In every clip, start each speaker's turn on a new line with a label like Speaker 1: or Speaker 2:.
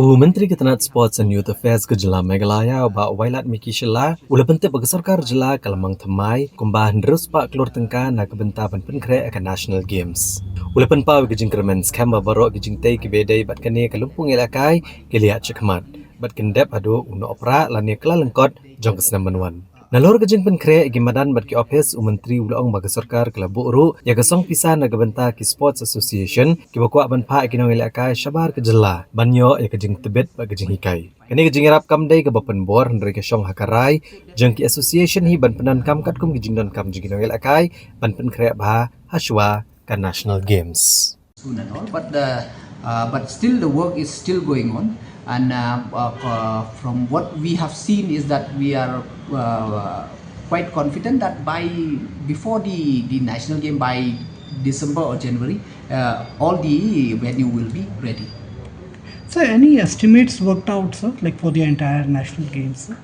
Speaker 1: Menteri Ketenaga Sports and Youth Affairs ke Jela Meghalaya ba Wailat Miki Shela ula bente bagi sarkar Jela kalamang thamai kumbah ndrus pak Klur tengka na ke Bynta ban penkre akan National Games. Ula penpa ke jingkermen skema barok ke jingtai ke bedai bat kene ke lumpung elakai ke liat cekmat. Bat kendep adu uno opera lani kelalengkot jong kesenam menuan. Nalor ke jing penkre gimadan bat ki office Menteri ulaong bagi sarkar ke labu ru ya ke song pisah na ke Bynta ki Sports Association ki bakwa ban pa kinong elakai syabar ke Jela banyo ya ke jing tebet ba ke jing hikai. Kini ke Jingïarap kam dai ke bapen bor ndri ke syong hakarai jeng ki association hi ban penan kam kat kum ke jing don kam jing kinong elakai ban penkre ba haswa kan National Games.
Speaker 2: Soon and all, but still the work is still going on, and from what we have seen is that we are quite confident that before the national game by December or January, all the venue will be ready.
Speaker 3: So any estimates worked out, sir, like for the entire national games? Sir?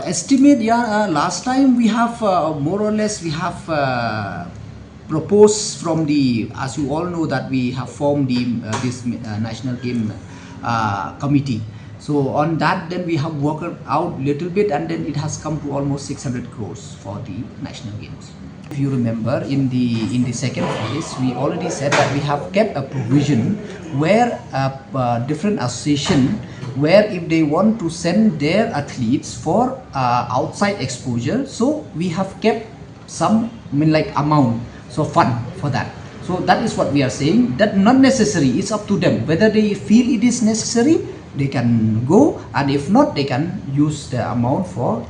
Speaker 2: Estimate, yeah. Last time we have more or less we have proposed from the, as you all know, that we have formed the this national game committee. So on that, then we have worked out little bit, and then it has come to almost 600 crores for the national games. If you remember, in the second phase, we already said that we have kept a provision where different association, where if they want to send their athletes for outside exposure, so we have kept some amount, so fund for that. So that is what we are saying, that not necessary, it's up to them whether they feel it is necessary, they can go, and if not, they can use the amount for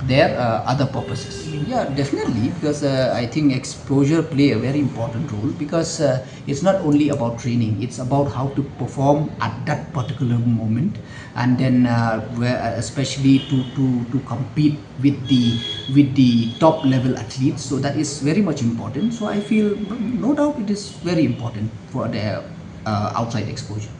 Speaker 2: their other purposes. Yeah, definitely, because I think exposure play a very important role, because it's not only about training, it's about how to perform at that particular moment, and then especially to compete with the top level athletes. So that is very much important. So I feel no doubt it is very important for their outside exposure.